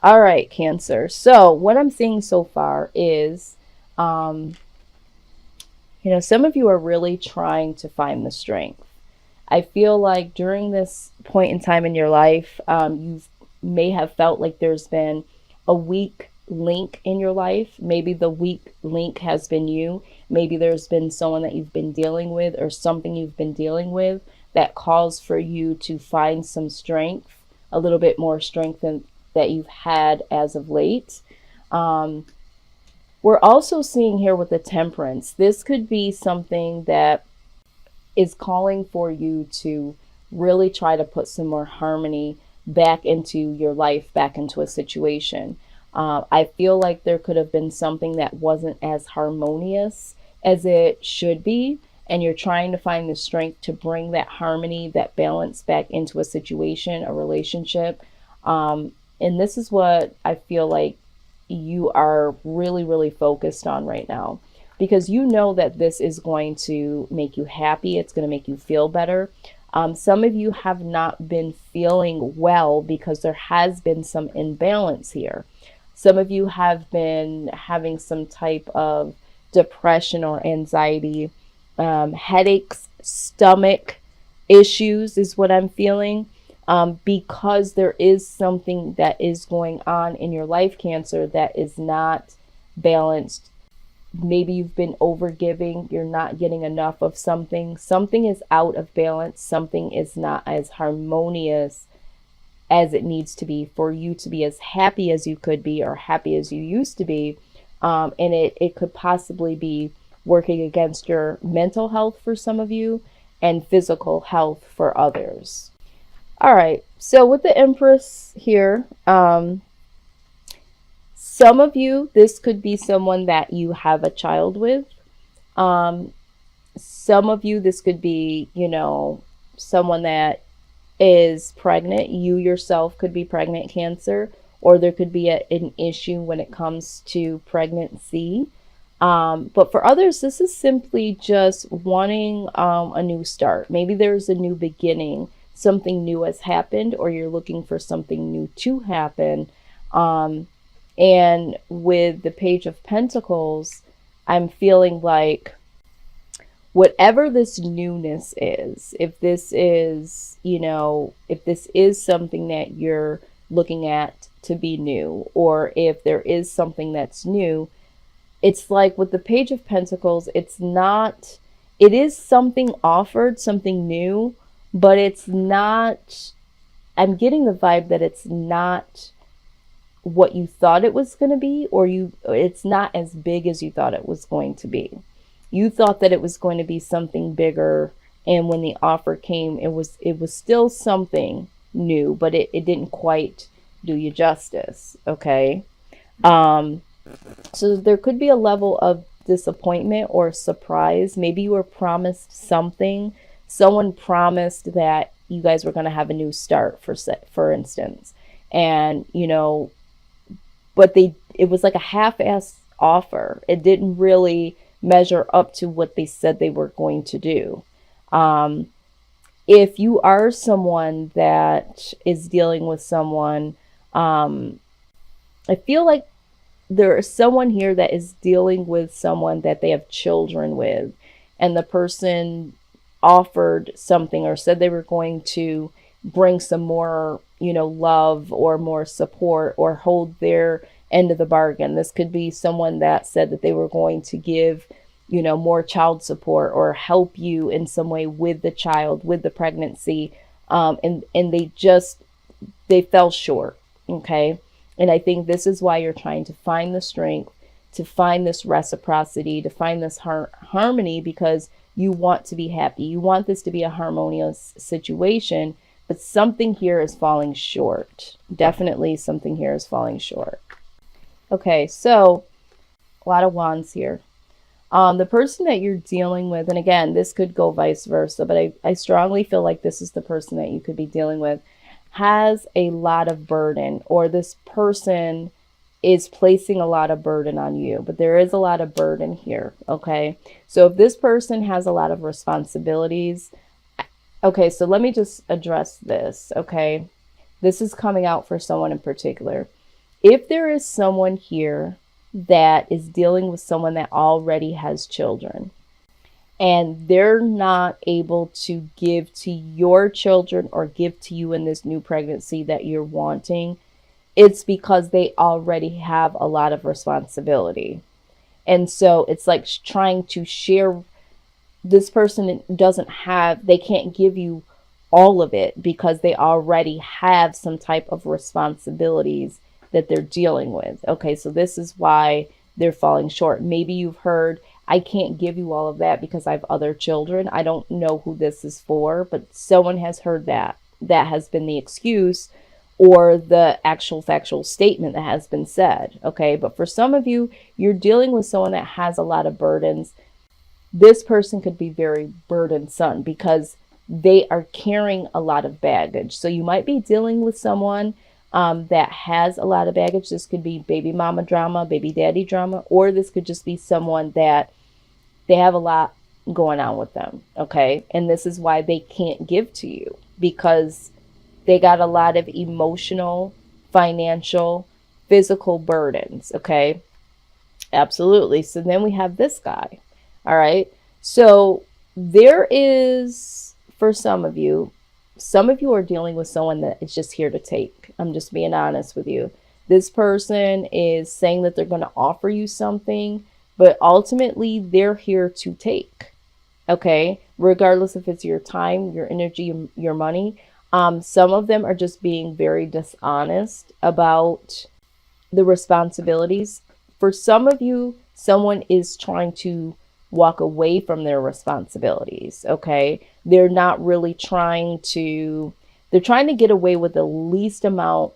All right, Cancer. So what I'm seeing so far is, um, some of you are really trying to find the strength. I feel like during this point in time in your life, you may have felt like there's been a weak link in your life. Maybe the weak link has been you. Maybe there's been someone that you've been dealing with or something you've been dealing with that calls for you to find some strength, a little bit more strength than that you've had as of late. Um, we're also seeing here with the temperance, this could be something that is calling for you to really try to put some more harmony back into your life, back into a situation. I feel like there could have been something that wasn't as harmonious as it should be, and you're trying to find the strength to bring that harmony, that balance back into a situation, a relationship. And this is what I feel like you are really, really focused on right now because you know that this is going to make you happy. It's going to make you feel better. Some of you have not been feeling well because there has been some imbalance here. Some of you have been having some type of depression or anxiety, headaches, stomach issues is what I'm feeling. Because there is something that is going on in your life, Cancer, that is not balanced. Maybe you've been overgiving, you're not getting enough of something. Something is out of balance, something is not as harmonious as it needs to be for you to be as happy as you could be or happy as you used to be. And it could possibly be working against your mental health for some of you and physical health for others. All right, so with the Empress here, some of you, this could be someone that you have a child with. Um, some of you, this could be, someone that is pregnant. You yourself could be pregnant, Cancer, or there could be an issue when it comes to pregnancy. But for others, this is simply just wanting a new start. Maybe there's a new beginning, something new has happened, or you're looking for something new to happen. Um, and with the Page of Pentacles, I'm feeling like whatever this newness is, if this is something that you're looking at to be new, or if there is something that's new, it's like with the Page of Pentacles, it is something offered, something new, but it's not, I'm getting the vibe that it's not what you thought it was going to be, or it's not as big as you thought it was going to be. You thought that it was going to be something bigger, and when the offer came, it was still something new, but it didn't quite do you justice. Okay. Um, so there could be a level of disappointment or surprise. Maybe you were promised something. Someone promised that you guys were going to have a new start, for instance. And, but it was like a half-ass offer. It didn't really measure up to what they said they were going to do. Um, if you are someone that is dealing with someone, um, I feel like there is someone here that is dealing with someone that they have children with, and the person offered something or said they were going to bring some more, love or more support or hold their end of the bargain. This could be someone that said that they were going to give, more child support or help you in some way with the child, with the pregnancy. And they fell short. Okay. And I think this is why you're trying to find the strength, to find this reciprocity, to find this harmony, because you want to be happy. You want this to be a harmonious situation, but something here is falling short. Definitely something here is falling short. Okay, so a lot of wands here. The person that you're dealing with, and again, this could go vice versa, but I strongly feel like this is the person that you could be dealing with, has a lot of burden, or this person is placing a lot of burden on you, but there is a lot of burden here. Okay. So if this person has a lot of responsibilities, okay, so let me just address this. Okay. This is coming out for someone in particular. If there is someone here that is dealing with someone that already has children, and they're not able to give to your children or give to you in this new pregnancy that you're wanting, it's because they already have a lot of responsibility. And so it's like trying to share. This person doesn't have, they can't give you all of it because they already have some type of responsibilities that they're dealing with. Okay, so this is why they're falling short. Maybe you've heard, I can't give you all of that because I have other children. I don't know who this is for, but someone has heard that. That has been the excuse or the actual factual statement that has been said. Okay, but for some of you, you're dealing with someone that has a lot of burdens. This person could be very burdensome because they are carrying a lot of baggage. So you might be dealing with someone that has a lot of baggage. This could be baby mama drama, baby daddy drama, or this could just be someone that they have a lot going on with them. Okay. And this is why they can't give to you, because they got a lot of emotional, financial, physical burdens. Okay. Absolutely. So then we have this guy. All right. So there is, for some of you are dealing with someone that is just here to take. I'm just being honest with you. This person is saying that they're going to offer you something, but ultimately they're here to take. Okay. Regardless if it's your time, your energy, your money. Some of them are just being very dishonest about the responsibilities. For some of you, someone is trying to walk away from their responsibilities. Okay. They're not really they're trying to get away with the least amount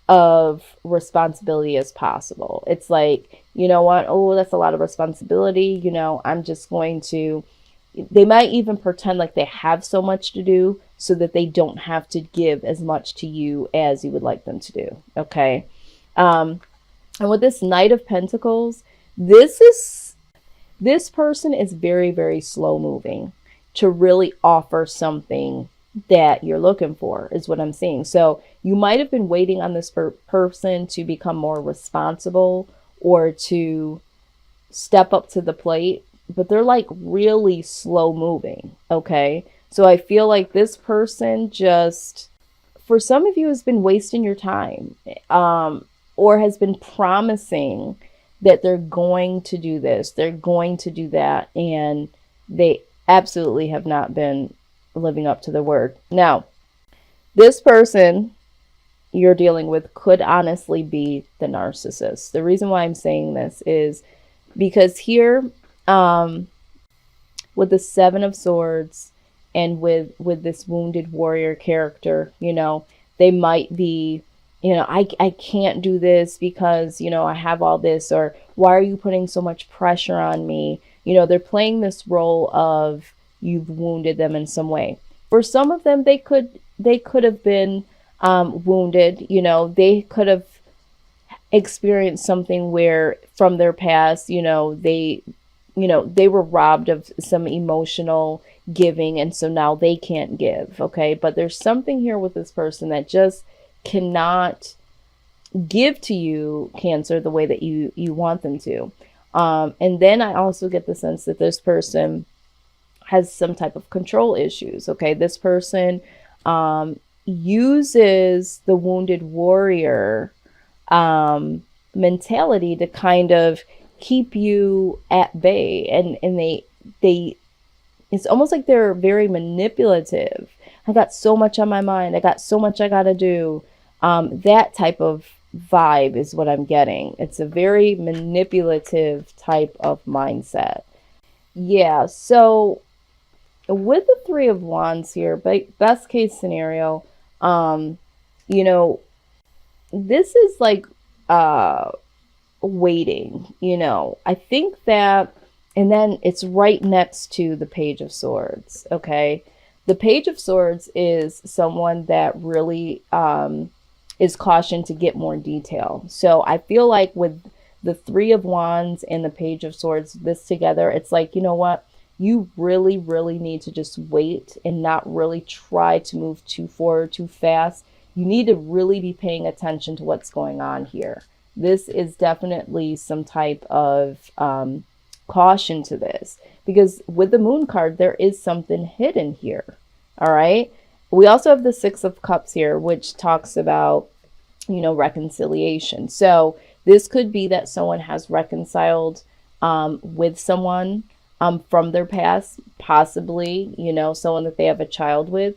of responsibility as possible. It's like, you know what? Oh, that's a lot of responsibility. I'm just going to, they might even pretend like they have so much to do so that they don't have to give as much to you as you would like them to do. Okay. And with this Knight of Pentacles, this person is very, very slow moving to really offer something that you're looking for, is what I'm seeing. So you might have been waiting on this person to become more responsible or to step up to the plate, but they're like really slow moving. Okay. So I feel like this person just, for some of you, has been wasting your time, or has been promising that they're going to do this, they're going to do that, and they absolutely have not been living up to their word. Now, this person you're dealing with could honestly be the narcissist. The reason why I'm saying this is because here, with the Seven of Swords and with this wounded warrior character, they might be, I can't do this because, I have all this, or why are you putting so much pressure on me? They're playing this role of you've wounded them in some way. For some of them, they could have been wounded. They could have experienced something where from their past, they were robbed of some emotional giving, and so now they can't give. Okay, but there's something here with this person that just cannot give to you, Cancer, the way that you want them to. And then I also get the sense that this person has some type of control issues. Okay, this person uses the wounded warrior mentality to kind of keep you at bay, and they it's almost like they're very manipulative. I got so much on my mind, I got so much I gotta do. That type of vibe is what I'm getting. It's a very manipulative type of mindset. Yeah, so with the Three of Wands here, best case scenario, this is like waiting, I think that, and then it's right next to the Page of Swords. Okay, the Page of Swords is someone that really is cautioned to get more detail. So I feel like with the Three of Wands and the Page of Swords, this together, it's like, you know what? You really, really need to just wait and not really try to move too forward, too fast. you need to really be paying attention to what's going on here. This is definitely some type of caution to this, because with the Moon card, there is something hidden here. All right. We also have the Six of Cups here, which talks about, reconciliation. So this could be that someone has reconciled with someone from their past, possibly, someone that they have a child with.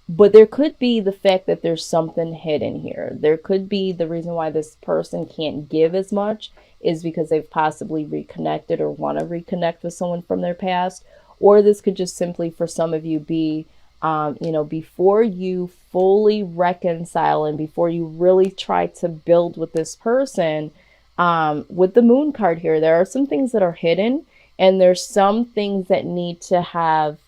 But there could be the fact that there's something hidden here. There could be the reason why this person can't give as much is because they've possibly reconnected or want to reconnect with someone from their past. Or this could just simply, for some of you, be, before you fully reconcile and before you really try to build with this person, with the Moon card here, there are some things that are hidden, and there's some things that need to have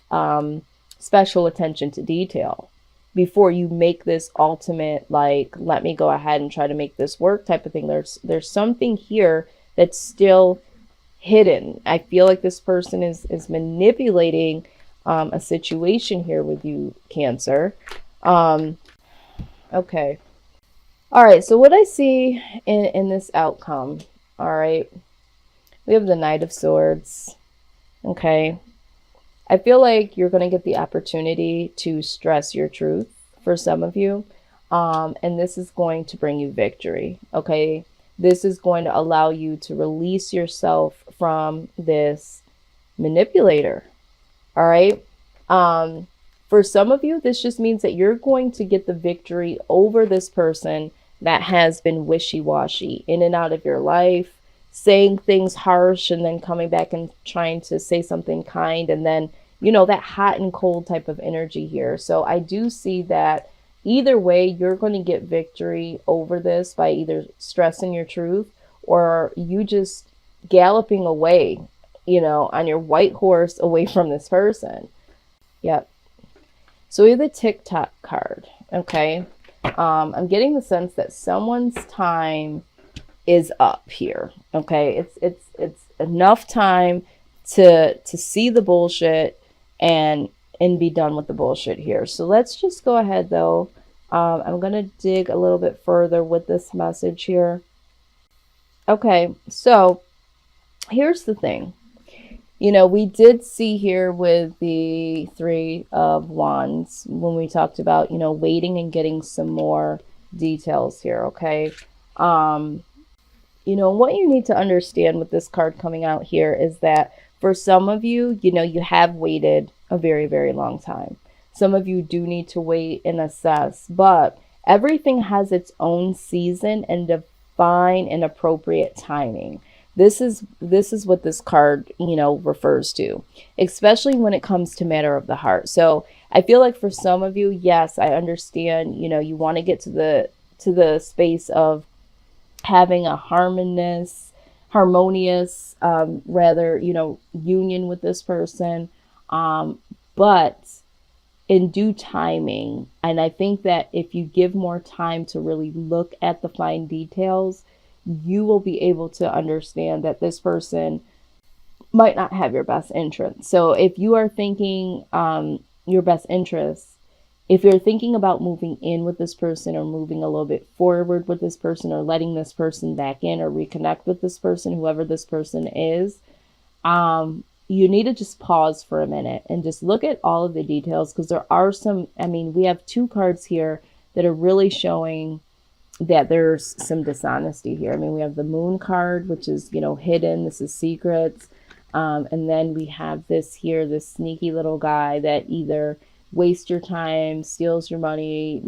special attention to detail before you make this ultimate, like, let me go ahead and try to make this work type of thing. There's something here that's still hidden. I feel like this person is manipulating a situation here with you, Cancer. Okay. All right. So what I see in this outcome, all right, we have the Knight of Swords. Okay. I feel like you're going to get the opportunity to stress your truth for some of you. And this is going to bring you victory. Okay. This is going to allow you to release yourself from this manipulator. All right. For some of you, this just means that you're going to get the victory over this person that has been wishy-washy, in and out of your life, saying things harsh and then coming back and trying to say something kind, and then, that hot and cold type of energy here. So I do see that either way, you're going to get victory over this by either stressing your truth or you just galloping away, on your white horse away from this person. Yep. So we have the TikTok card. Okay. I'm getting the sense that someone's time is up here. Okay. It's enough time to see the bullshit and be done with the bullshit here. So let's just go ahead though. I'm going to dig a little bit further with this message here. Okay. So here's the thing. We did see here with the Three of Wands when we talked about, waiting and getting some more details here. Okay. What you need to understand with this card coming out here is that for some of you, you have waited a very, very long time. Some of you do need to wait and assess, but everything has its own season and divine and appropriate timing. This is what this card, refers to, especially when it comes to matter of the heart. So I feel like for some of you, yes, I understand, you want to get to the space of having a harmonious, union with this person. But in due timing, and I think that if you give more time to really look at the fine details, you will be able to understand that this person might not have your best interest. So if you are thinking your best interest, if you're thinking about moving in with this person or moving a little bit forward with this person or letting this person back in or reconnect with this person, whoever this person is, you need to just pause for a minute and just look at all of the details, because there are some, we have two cards here that are really showing that there's some dishonesty here. We have the Moon card, which is, hidden. This is secrets. And then we have this here, this sneaky little guy that either wastes your time, steals your money,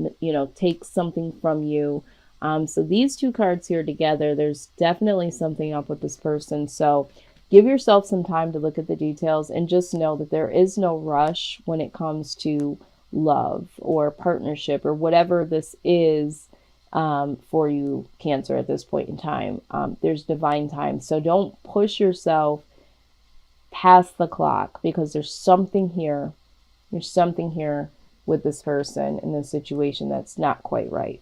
takes something from you. So these two cards here together, there's definitely something up with this person. So give yourself some time to look at the details and just know that there is no rush when it comes to love or partnership or whatever this is. For you, Cancer, at this point in time. There's divine time. So don't push yourself past the clock, because there's something here. There's something here with this person in this situation that's not quite right.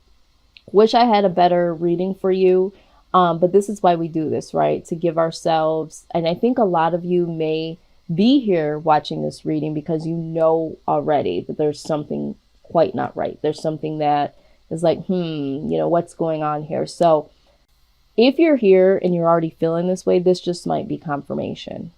Wish I had a better reading for you. But this is why we do this, right? To give ourselves, and I think a lot of you may be here watching this reading because you know already that there's something quite not right. There's something that is like, what's going on here? So if you're here and you're already feeling this way, this just might be confirmation.